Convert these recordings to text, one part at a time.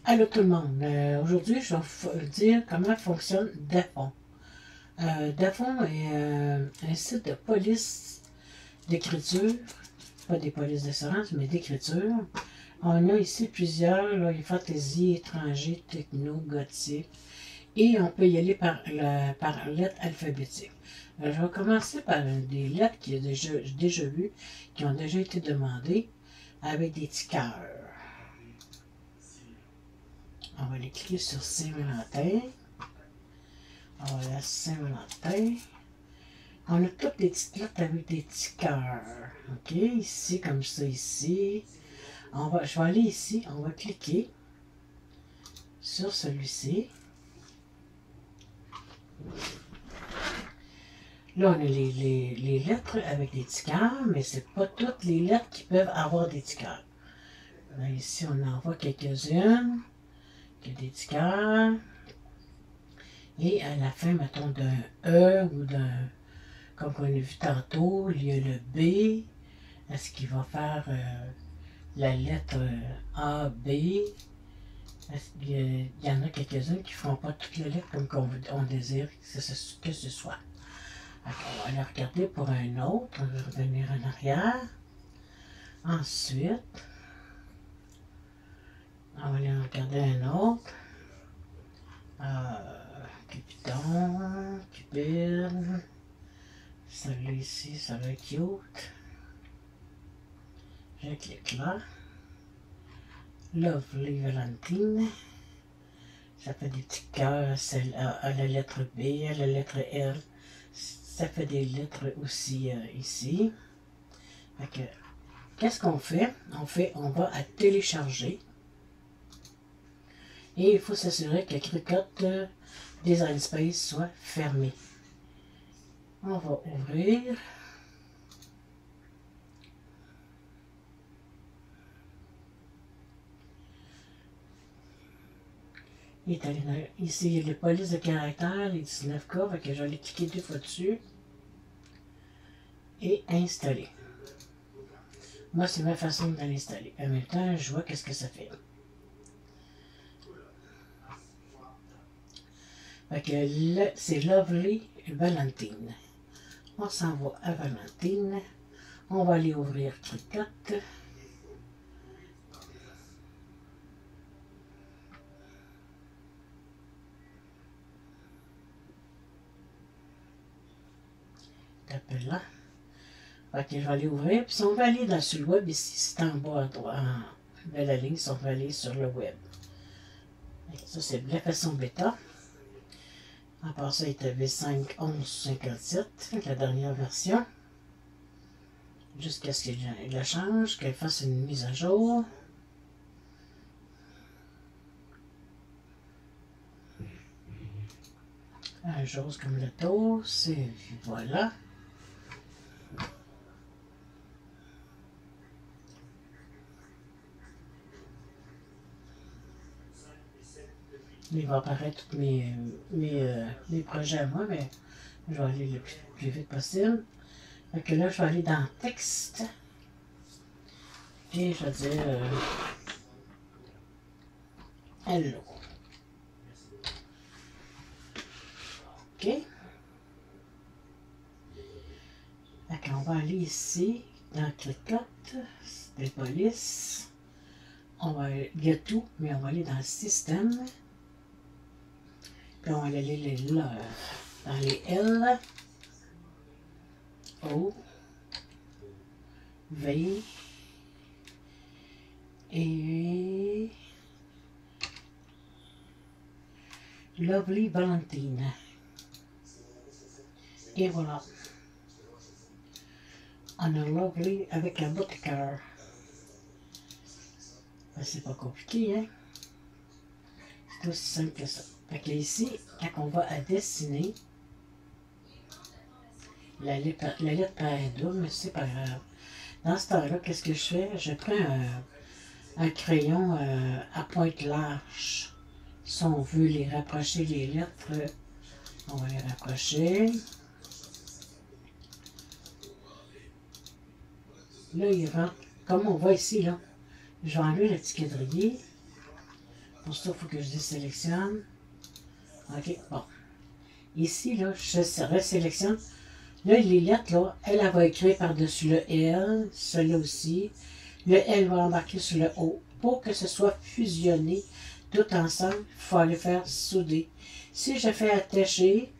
Allô tout le monde, aujourd'hui je vais vous dire comment fonctionne Dafon. Dafon est un site de police d'écriture, pas des polices d'assurance, mais d'écriture. On a ici plusieurs, là, fantasy, étranger, techno, gothique, et on peut y aller par lettre alphabétique. Je vais commencer par des lettres que j'ai déjà vues, qui ont déjà été demandées, avec des petits cœurs. On va aller cliquer sur Saint-Valentin. On va aller à Saint-Valentin. On a toutes les petites lettres avec des petits cœurs. OK, ici, comme ça, ici. Je vais aller ici, on va cliquer sur celui-ci. Là, on a les lettres avec des petits cœurs, mais ce n'est pas toutes les lettres qui peuvent avoir des petits cœurs. Là, ici, on en voit quelques-unes. Qui a des petits cœurs. Et à la fin, mettons, d'un E ou d'un, comme on a vu tantôt, il y a le B. Est-ce qu'il va faire la lettre A, B? Il y en a quelques-unes qui ne font pas toutes les lettres comme on désire que ce soit. Alors, on va aller regarder pour un autre. On va revenir en arrière. Ensuite, on va aller regarder un autre. Cupidon, Cupid. Celui-là ici, ça va être cute. Je clique là. Lovely Valentine. Ça fait des petits cœurs à la lettre B, à la lettre L. Ça fait des lettres aussi ici. Qu'est-ce qu'on fait? On va à télécharger. Et il faut s'assurer que Cricut Design Space soit fermé. On va ouvrir. Ici, il y a les polices de caractère, les 19 cas, je vais aller cliquer 2 fois dessus et installer. Moi, c'est ma façon de l'installer. En même temps, je vois qu'est-ce que ça fait. C'est Lovely Valentine. On s'en va à Valentine. On va aller ouvrir Cricut. Tape là. Je vais aller ouvrir. Puis si on va aller sur le web, ici, c'est en bas à droite de la ligne, si on va aller sur le web. Ça, c'est la façon bêta. À part ça, il est à V5.11.57, la dernière version. Jusqu'à ce qu'il la change, qu'elle fasse une mise à jour. Un chose comme le tour, c'est voilà. Il va apparaître tous mes projets à moi, mais je vais aller le plus vite possible. Donc là, je vais aller dans texte. Et je vais dire hello. OK. Donc on va aller ici, dans Cricut, des polices. Il y a tout, mais on va aller dans le système. Puis on va aller là, dans les L, O, V, et Lovely Valentine. Et voilà. On a Lovely avec un bout de cœur. C'est pas compliqué, hein? C'est aussi simple que ça. Fait que ici, quand on va à dessiner, la lettre paraît double, mais c'est pas grave. Dans ce temps-là, qu'est-ce que je fais? Je prends un crayon à pointe large. Si on veut les rapprocher, les lettres, on va les rapprocher. Là, il rentre, comme on voit ici, là. Je vais enlever le petit quadrillé. Pour ça, il faut que je désélectionne. OK, bon. Ici, là, je resélectionne. Là, les lettres, là, elle va écrire par-dessus le L, celui-là aussi. Le L va embarquer sur le O. Pour que ce soit fusionné tout ensemble, il faut aller faire souder. Si je fais attacher,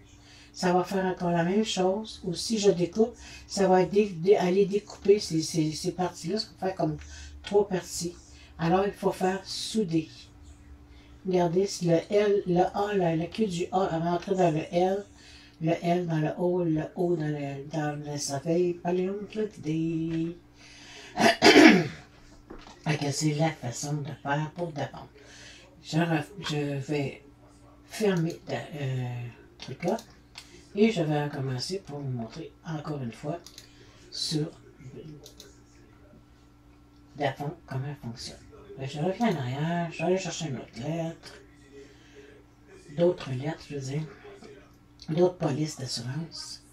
ça va faire encore la même chose. Ou si je découpe, ça va aller découper ces parties-là. Ça va faire comme 3 parties. Alors, il faut faire souder. Regardez, si le L, le A, la queue du A va rentrer dans le L dans le O dans le soleil. Paléontologie. C'est la façon de faire pour défendre. Je vais fermer le truc là et je vais recommencer pour vous montrer encore une fois sur défendre comment elle fonctionne. Je reviens en arrière, je vais aller chercher une autre lettre, d'autres lettres, je veux dire, d'autres polices d'assurance.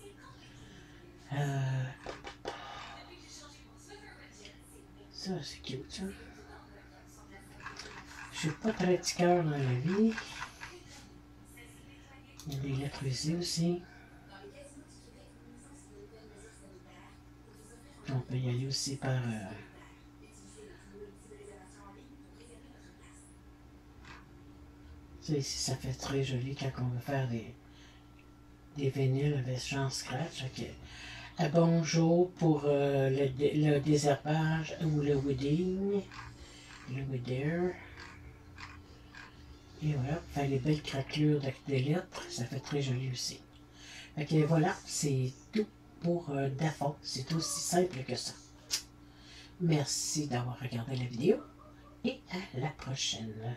Ça, c'est cute, ça. Je suis pas très petit cœur dans la vie. Il y a des lettres ici aussi. On peut y aller aussi par... ça ici, ça fait très joli quand on veut faire des vinyles avec genre scratch. Okay. Bonjour pour le désherbage ou le weeding. Le weeder. Et voilà, faire les belles craquelures des lettres, ça fait très joli aussi. Ok, voilà, c'est tout pour Dafon. C'est aussi simple que ça. Merci d'avoir regardé la vidéo et à la prochaine.